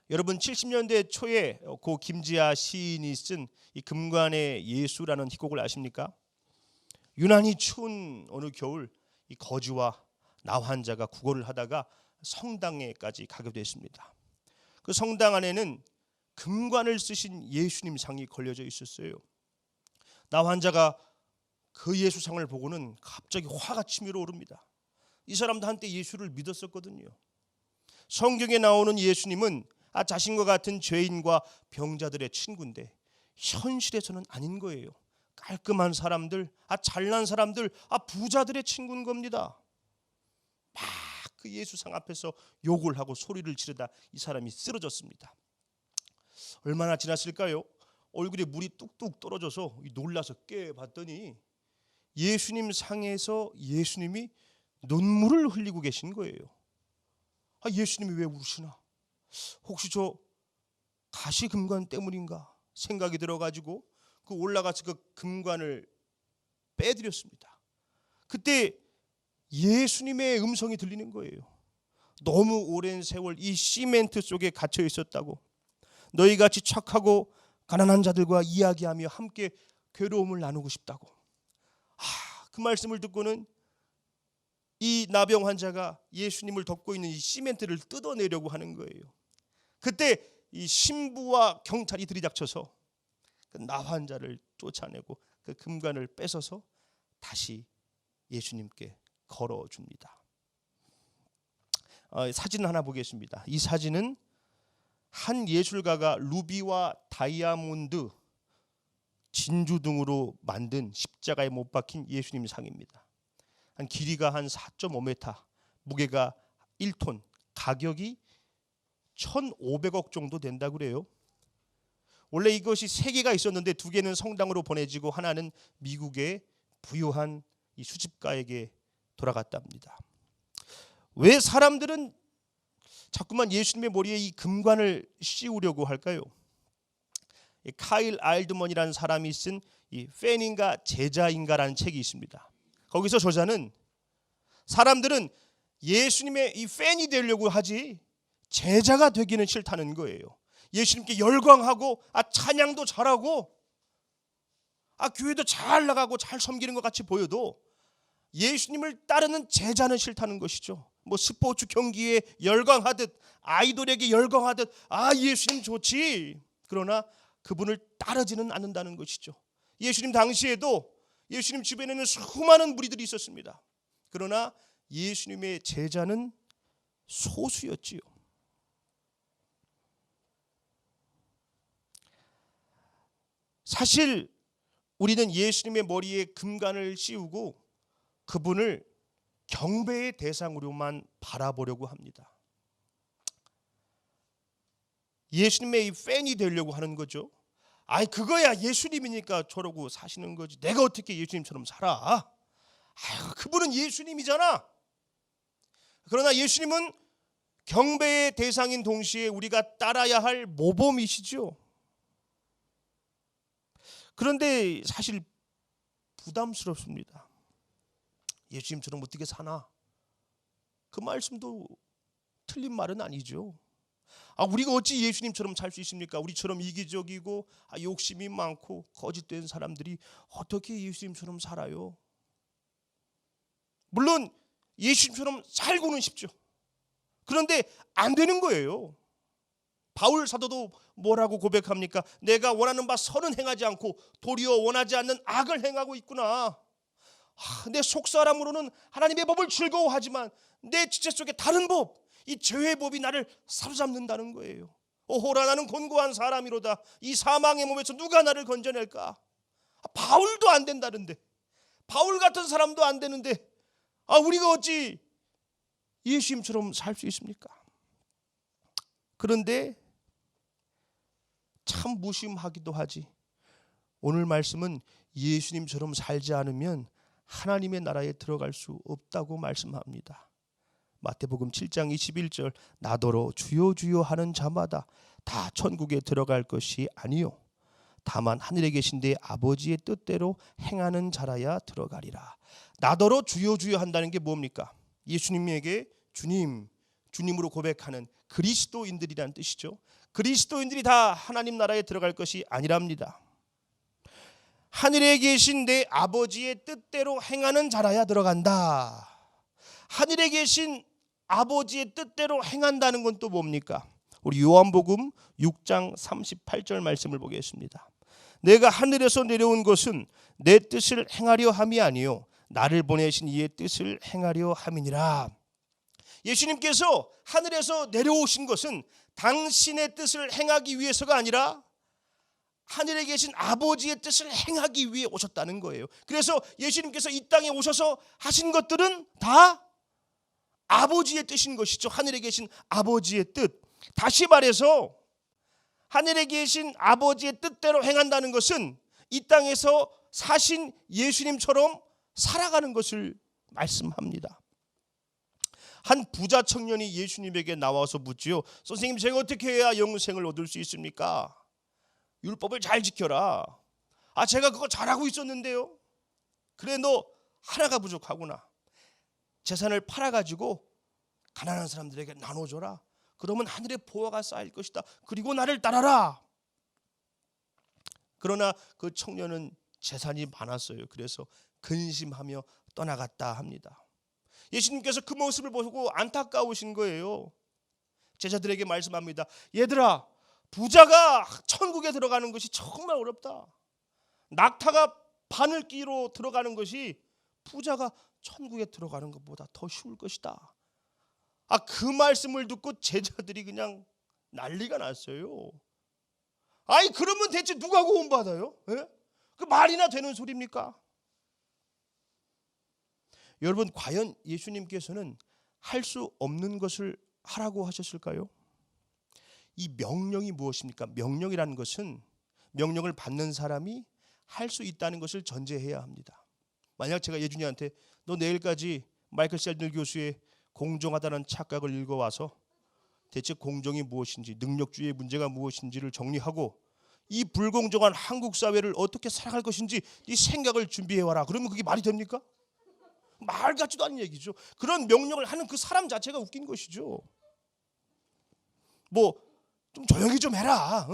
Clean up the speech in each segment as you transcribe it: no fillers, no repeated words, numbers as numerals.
여러분 70년대 초에 고 김지아 시인이 쓴 이 금관의 예수라는 희곡을 아십니까? 유난히 추운 어느 겨울 이 거지와 나 환자가 구걸을 하다가 성당에까지 가게 됐습니다. 그 성당 안에는 금관을 쓰신 예수님 상이 걸려져 있었어요. 나 환자가 그 예수상을 보고는 갑자기 화가 치밀어 오릅니다. 이 사람도 한때 예수를 믿었었거든요. 성경에 나오는 예수님은 자신과 같은 죄인과 병자들의 친구인데 현실에서는 아닌 거예요. 깔끔한 사람들, 잘난 사람들, 부자들의 친구인 겁니다. 막 그 예수상 앞에서 욕을 하고 소리를 지르다 이 사람이 쓰러졌습니다. 얼마나 지났을까요? 얼굴에 물이 뚝뚝 떨어져서 놀라서 깨봤더니 예수님 상에서 예수님이 눈물을 흘리고 계신 거예요. 예수님이 왜 우시나? 혹시 저 가시금관 때문인가 생각이 들어가지고 그 올라가서 그 금관을 빼드렸습니다. 그때 예수님의 음성이 들리는 거예요. 너무 오랜 세월 이 시멘트 속에 갇혀 있었다고, 너희같이 착하고 가난한 자들과 이야기하며 함께 괴로움을 나누고 싶다고. 그 말씀을 듣고는 이 나병 환자가 예수님을 덮고 있는 이 시멘트를 뜯어내려고 하는 거예요. 그때 이 신부와 경찰이 들이닥쳐서 그 나 환자를 쫓아내고 그 금관을 뺏어서 다시 예수님께 걸어줍니다. 사진 하나 보겠습니다. 이 사진은 한 예술가가 루비와 다이아몬드, 진주 등으로 만든 십자가에 못 박힌 예수님 상입니다. 한 길이가 한 4.5m, 무게가 1톤, 가격이 1,500억 정도 된다고 그래요. 원래 이것이 3개가 있었는데 2개는 성당으로 보내지고 하나는 미국의 부유한 이 수집가에게 돌아갔답니다. 왜 사람들은 자꾸만 예수님의 머리에 이 금관을 씌우려고 할까요? 카일 알드먼이라는 사람이 쓴 이 팬인가 제자인가라는 책이 있습니다. 거기서 저자는 사람들은 예수님의 이 팬이 되려고 하지 제자가 되기는 싫다는 거예요. 예수님께 열광하고 찬양도 잘하고 교회도 잘 나가고 잘 섬기는 것 같이 보여도 예수님을 따르는 제자는 싫다는 것이죠. 뭐 스포츠 경기에 열광하듯 아이돌에게 열광하듯 예수님 좋지, 그러나 그분을 따르지는 않는다는 것이죠. 예수님 당시에도 예수님 주변에는 수많은 무리들이 있었습니다. 그러나 예수님의 제자는 소수였지요. 사실 우리는 예수님의 머리에 금관을 씌우고 그분을 경배의 대상으로만 바라보려고 합니다. 예수님의 이 팬이 되려고 하는 거죠. 그거야 예수님이니까 저러고 사시는 거지, 내가 어떻게 예수님처럼 살아? 그분은 예수님이잖아. 그러나 예수님은 경배의 대상인 동시에 우리가 따라야 할 모범이시죠. 그런데 사실 부담스럽습니다. 예수님처럼 어떻게 사나? 그 말씀도 틀린 말은 아니죠. 우리가 어찌 예수님처럼 살 수 있습니까? 우리처럼 이기적이고 욕심이 많고 거짓된 사람들이 어떻게 예수님처럼 살아요? 물론 예수님처럼 살고는 싶죠. 그런데 안 되는 거예요. 바울 사도도 뭐라고 고백합니까? 내가 원하는 바 선은 행하지 않고 도리어 원하지 않는 악을 행하고 있구나. 내 속사람으로는 하나님의 법을 즐거워하지만 내 지체 속에 다른 법, 이 죄의 법이 나를 사로잡는다는 거예요. 오호라, 나는 곤고한 사람이로다. 이 사망의 몸에서 누가 나를 건져낼까? 바울도 안 된다는데, 바울 같은 사람도 안 되는데 우리가 어찌 예수님처럼 살 수 있습니까? 그런데 참 무심하기도 하지, 오늘 말씀은 예수님처럼 살지 않으면 하나님의 나라에 들어갈 수 없다고 말씀합니다. 마태복음 7장 21절, 나더러 주여 주여 하는 자마다 다 천국에 들어갈 것이 아니요 다만 하늘에 계신 내 아버지의 뜻대로 행하는 자라야 들어가리라. 나더러 주여 주여 한다는 게 뭡니까? 예수님에게 주님, 주님으로 고백하는 그리스도인들이란 뜻이죠. 그리스도인들이 다 하나님 나라에 들어갈 것이 아니랍니다. 하늘에 계신 내 아버지의 뜻대로 행하는 자라야 들어간다. 하늘에 계신 아버지의 뜻대로 행한다는 건 또 뭡니까? 우리 요한복음 6장 38절 말씀을 보겠습니다. 내가 하늘에서 내려온 것은 내 뜻을 행하려 함이 아니요 나를 보내신 이의 뜻을 행하려 함이니라. 예수님께서 하늘에서 내려오신 것은 당신의 뜻을 행하기 위해서가 아니라 하늘에 계신 아버지의 뜻을 행하기 위해 오셨다는 거예요. 그래서 예수님께서 이 땅에 오셔서 하신 것들은 다 아버지의 뜻인 것이죠. 하늘에 계신 아버지의 뜻. 다시 말해서 하늘에 계신 아버지의 뜻대로 행한다는 것은 이 땅에서 사신 예수님처럼 살아가는 것을 말씀합니다. 한 부자 청년이 예수님에게 나와서 묻지요. 선생님, 제가 어떻게 해야 영생을 얻을 수 있습니까? 율법을 잘 지켜라. 제가 그거 잘하고 있었는데요. 그래, 너 하나가 부족하구나. 재산을 팔아가지고 가난한 사람들에게 나눠줘라. 그러면 하늘에 보화가 쌓일 것이다. 그리고 나를 따라라. 그러나 그 청년은 재산이 많았어요. 그래서 근심하며 떠나갔다 합니다. 예수님께서 그 모습을 보고 안타까우신 거예요. 제자들에게 말씀합니다. 얘들아, 부자가 천국에 들어가는 것이 정말 어렵다. 낙타가 바늘기로 들어가는 것이 부자가 천국에 들어가는 것보다 더 쉬울 것이다. 그 말씀을 듣고 제자들이 그냥 난리가 났어요. 그러면 대체 누가 구원받아요? 예? 그 말이나 되는 소리입니까? 여러분, 과연 예수님께서는 할 수 없는 것을 하라고 하셨을까요? 이 명령이 무엇입니까? 명령이라는 것은 명령을 받는 사람이 할 수 있다는 것을 전제해야 합니다. 만약 제가 예준이한테 너 내일까지 마이클 셀들 교수의 공정하다는 착각을 읽어와서 대체 공정이 무엇인지, 능력주의의 문제가 무엇인지를 정리하고 이 불공정한 한국 사회를 어떻게 살아갈 것인지 이 생각을 준비해와라. 그러면 그게 말이 됩니까? 말 같지도 않은 얘기죠. 그런 명령을 하는 그 사람 자체가 웃긴 것이죠. 좀 조용히 좀 해라.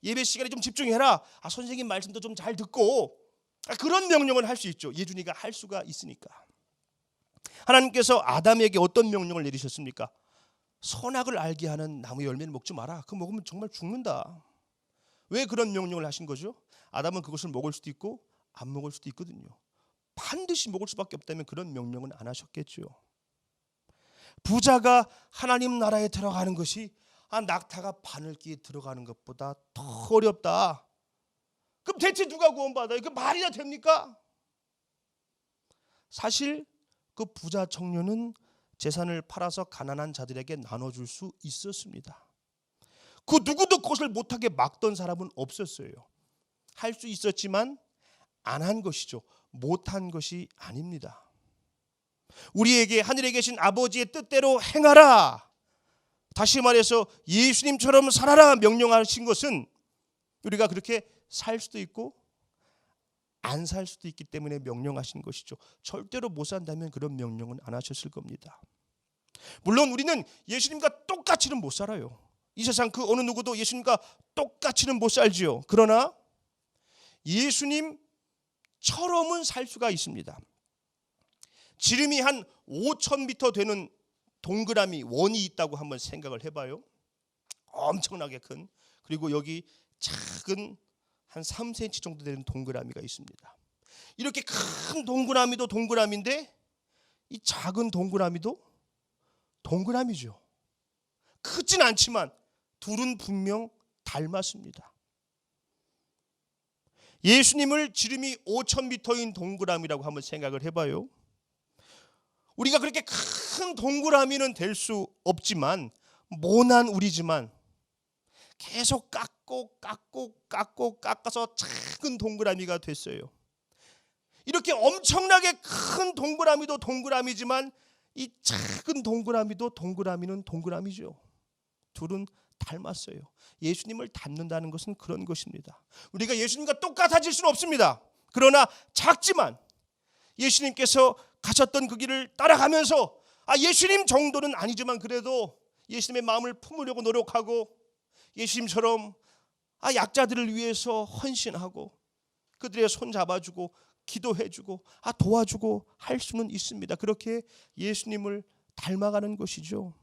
예배 시간에 좀 집중해라. 선생님 말씀도 좀 잘 듣고. 그런 명령을 할 수 있죠. 예준이가 할 수가 있으니까. 하나님께서 아담에게 어떤 명령을 내리셨습니까? 선악을 알게 하는 나무 열매는 먹지 마라. 그거 먹으면 정말 죽는다. 왜 그런 명령을 하신 거죠? 아담은 그것을 먹을 수도 있고 안 먹을 수도 있거든요. 반드시 먹을 수밖에 없다면 그런 명령은 안 하셨겠죠. 부자가 하나님 나라에 들어가는 것이 낙타가 바늘기에 들어가는 것보다 더 어렵다. 그럼 대체 누가 구원받아요? 그 말이나 됩니까? 사실 그 부자 청년은 재산을 팔아서 가난한 자들에게 나눠줄 수 있었습니다. 그 누구도 그것을 못하게 막던 사람은 없었어요. 할 수 있었지만 안 한 것이죠. 못한 것이 아닙니다. 우리에게 하늘에 계신 아버지의 뜻대로 행하라. 다시 말해서 예수님처럼 살아라 명령하신 것은 우리가 그렇게 살 수도 있고 안 살 수도 있기 때문에 명령하신 것이죠. 절대로 못 산다면 그런 명령은 안 하셨을 겁니다. 물론 우리는 예수님과 똑같이는 못 살아요. 이 세상 그 어느 누구도 예수님과 똑같이는 못 살지요. 그러나 예수님처럼은 살 수가 있습니다. 지름이 한 5,000m 되는 동그라미 원이 있다고 한번 생각을 해봐요. 엄청나게 큰. 그리고 여기 작은 한 3cm 정도 되는 동그라미가 있습니다. 이렇게 큰 동그라미도 동그라미인데 이 작은 동그라미도 동그라미죠. 크진 않지만 둘은 분명 닮았습니다. 예수님을 지름이 5,000m인 동그라미라고 한번 생각을 해봐요. 우리가 그렇게 큰 동그라미는 될 수 없지만 모난 우리지만 계속 깎아서 작은 동그라미가 됐어요. 이렇게 엄청나게 큰 동그라미도 동그라미지만 이 작은 동그라미도 동그라미는 동그라미죠. 둘은 닮았어요. 예수님을 닮는다는 것은 그런 것입니다. 우리가 예수님과 똑같아질 수는 없습니다. 그러나 작지만 예수님께서 가셨던 그 길을 따라가면서 예수님 정도는 아니지만 그래도 예수님의 마음을 품으려고 노력하고 예수님처럼 약자들을 위해서 헌신하고 그들의 손 잡아주고 기도해주고 도와주고 할 수는 있습니다. 그렇게 예수님을 닮아가는 것이죠.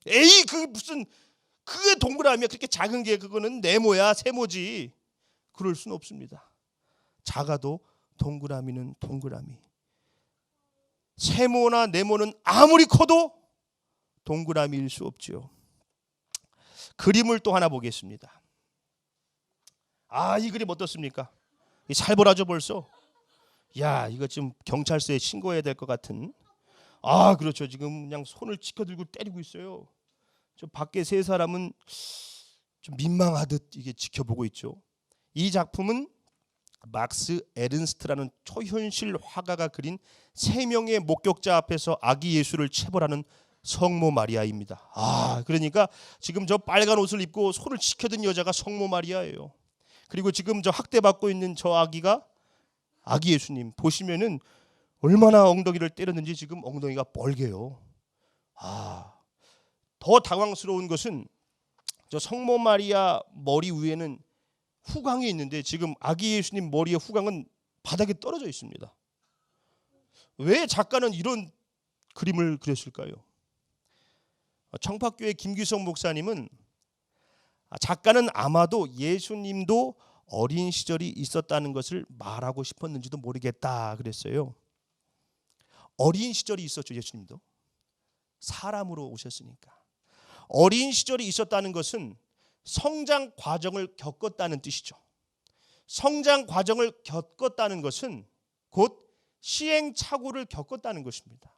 에이, 그 무슨 그게 동그라미야. 그렇게 작은 게 그거는 네모야, 세모지. 그럴 수는 없습니다. 작아도 동그라미는 동그라미. 세모나 네모는 아무리 커도 동그라미일 수 없죠. 그림을 또 하나 보겠습니다. 이 그림 어떻습니까? 살벌하죠 벌써. 야, 이거 지금 경찰서에 신고해야 될 것 같은. 그렇죠. 지금 그냥 손을 치켜들고 때리고 있어요. 저 밖에 세 사람은 좀 민망하듯 이게 지켜보고 있죠. 이 작품은 막스 에른스트라는 초현실 화가가 그린 세 명의 목격자 앞에서 아기 예수를 체벌하는 성모 마리아입니다. 그러니까 지금 저 빨간 옷을 입고 손을 치켜든 여자가 성모 마리아예요. 그리고 지금 저 학대받고 있는 저 아기가 아기 예수님. 보시면은 얼마나 엉덩이를 때렸는지 지금 엉덩이가 뻘개요. 더 당황스러운 것은 저 성모 마리아 머리 위에는 후광이 있는데 지금 아기 예수님 머리의 후광은 바닥에 떨어져 있습니다. 왜 작가는 이런 그림을 그렸을까요? 청파교회 김규성 목사님은 작가는 아마도 예수님도 어린 시절이 있었다는 것을 말하고 싶었는지도 모르겠다 그랬어요. 어린 시절이 있었죠. 예수님도 사람으로 오셨으니까. 어린 시절이 있었다는 것은 성장 과정을 겪었다는 뜻이죠. 성장 과정을 겪었다는 것은 곧 시행착오를 겪었다는 것입니다.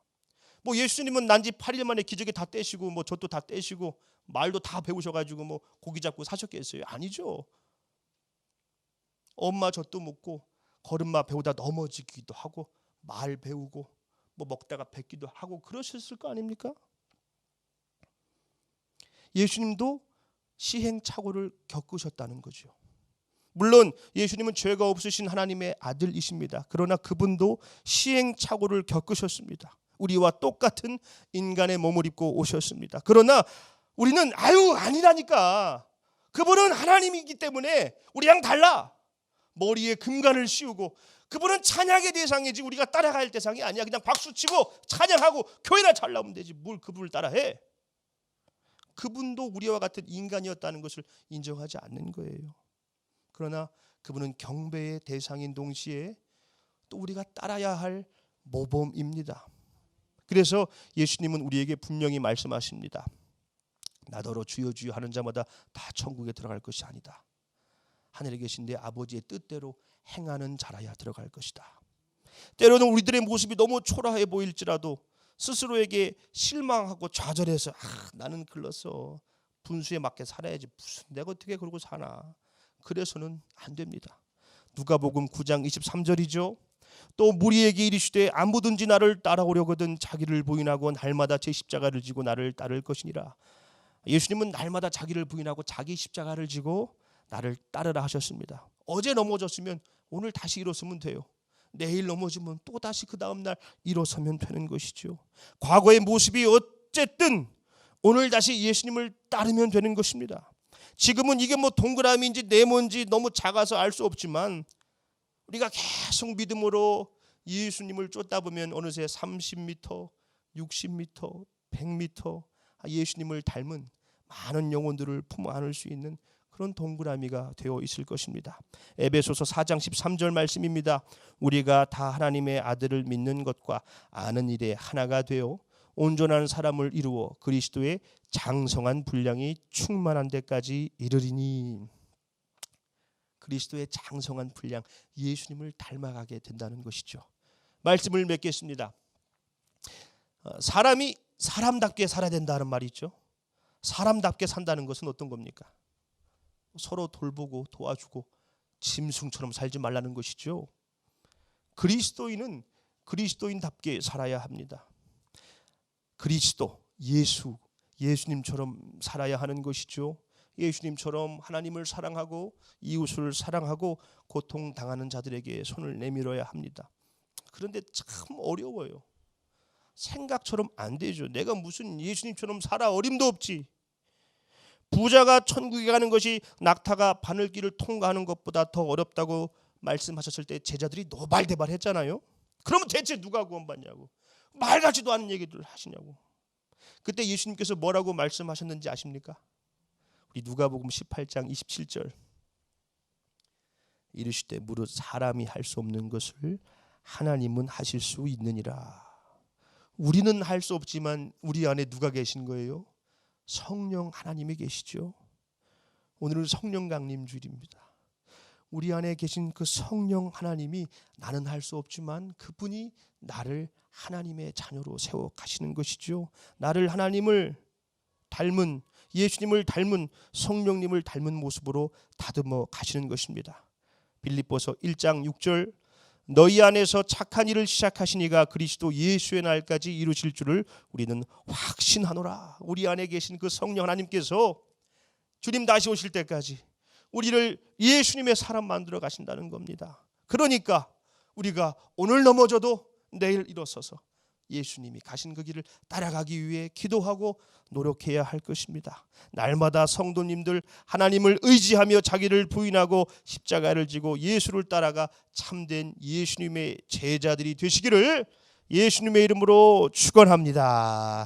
예수님은 난지 8일 만에 기저귀 다 떼시고 젖도 다 떼시고 말도 다 배우셔가지고 고기 잡고 사셨겠어요? 아니죠. 엄마 젖도 먹고 걸음마 배우다 넘어지기도 하고 말 배우고 먹다가 뱉기도 하고 그러셨을 거 아닙니까? 예수님도 시행착오를 겪으셨다는 거죠. 물론 예수님은 죄가 없으신 하나님의 아들이십니다. 그러나 그분도 시행착오를 겪으셨습니다. 우리와 똑같은 인간의 몸을 입고 오셨습니다. 그러나 우리는 아니라니까. 그분은 하나님이기 때문에 우리랑 달라. 머리에 금관을 씌우고 그분은 찬양의 대상이지 우리가 따라갈 대상이 아니야. 그냥 박수치고 찬양하고 교회나 잘 나오면 되지 뭘 그분을 따라해. 그분도 우리와 같은 인간이었다는 것을 인정하지 않는 거예요. 그러나 그분은 경배의 대상인 동시에 또 우리가 따라야 할 모범입니다. 그래서 예수님은 우리에게 분명히 말씀하십니다. 나더러 주여 주여 하는 자마다 다 천국에 들어갈 것이 아니다. 하늘에 계신 내 아버지의 뜻대로 행하는 자라야 들어갈 것이다. 때로는 우리들의 모습이 너무 초라해 보일지라도 스스로에게 실망하고 좌절해서 나는 글렀어. 분수에 맞게 살아야지. 무슨 내가 어떻게 그러고 사나. 그래서는 안 됩니다. 누가복음 9장 23절이죠. 또 무리에게 이르시되 아무든지 나를 따라오려거든 자기를 부인하고 날마다 제 십자가를 지고 나를 따를 것이니라. 예수님은 날마다 자기를 부인하고 자기 십자가를 지고 나를 따르라 하셨습니다. 어제 넘어졌으면 오늘 다시 일어서면 돼요. 내일 넘어지면 또 다시 그 다음 날 일어서면 되는 것이죠. 과거의 모습이 어쨌든 오늘 다시 예수님을 따르면 되는 것입니다. 지금은 이게 동그라미인지 네모인지 너무 작아서 알 수 없지만 우리가 계속 믿음으로 예수님을 쫓다 보면 어느새 30m, 60m, 100m 예수님을 닮은 많은 영혼들을 품 안을 수 있는 그런 동그라미가 되어 있을 것입니다. 에베소서 4장 13절 말씀입니다. 우리가 다 하나님의 아들을 믿는 것과 아는 일에 하나가 되어 온전한 사람을 이루어 그리스도의 장성한 분량이 충만한 데까지 이르리니. 그리스도의 장성한 분량, 예수님을 닮아가게 된다는 것이죠. 말씀을 맺겠습니다. 사람이 사람답게 살아야 된다는 말이 있죠. 사람답게 산다는 것은 어떤 겁니까? 서로 돌보고 도와주고 짐승처럼 살지 말라는 것이죠. 그리스도인은 그리스도인답게 살아야 합니다. 그리스도, 예수님처럼 살아야 하는 것이죠. 예수님처럼 하나님을 사랑하고 이웃을 사랑하고 고통당하는 자들에게 손을 내밀어야 합니다. 그런데 참 어려워요. 생각처럼 안 되죠. 내가 무슨 예수님처럼 살아 어림도 없지. 부자가 천국에 가는 것이 낙타가 바늘길을 통과하는 것보다 더 어렵다고 말씀하셨을 때 제자들이 노발대발했잖아요. 그러면 대체 누가 구원받냐고, 말 같지도 않은 얘기들 하시냐고. 그때 예수님께서 뭐라고 말씀하셨는지 아십니까? 우리 누가복음 18장 27절 이르시되 무릇 사람이 할 수 없는 것을 하나님은 하실 수 있느니라. 우리는 할 수 없지만 우리 안에 누가 계신 거예요? 성령 하나님이 계시죠. 오늘은 성령 강림 주일입니다. 우리 안에 계신 그 성령 하나님이 나는 할 수 없지만 그분이 나를 하나님의 자녀로 세워 가시는 것이죠. 나를 하나님을 닮은, 예수님을 닮은, 성령님을 닮은 모습으로 다듬어 가시는 것입니다. 빌립보서 1장 6절 너희 안에서 착한 일을 시작하시니가 그리스도 예수의 날까지 이루실 줄을 우리는 확신하노라. 우리 안에 계신 그 성령 하나님께서 주님 다시 오실 때까지 우리를 예수님의 사람 만들어 가신다는 겁니다. 그러니까 우리가 오늘 넘어져도 내일 일어서서 예수님이 가신 그 길을 따라가기 위해 기도하고 노력해야 할 것입니다. 날마다 성도님들 하나님을 의지하며 자기를 부인하고 십자가를 지고 예수를 따라가 참된 예수님의 제자들이 되시기를 예수님의 이름으로 축원합니다.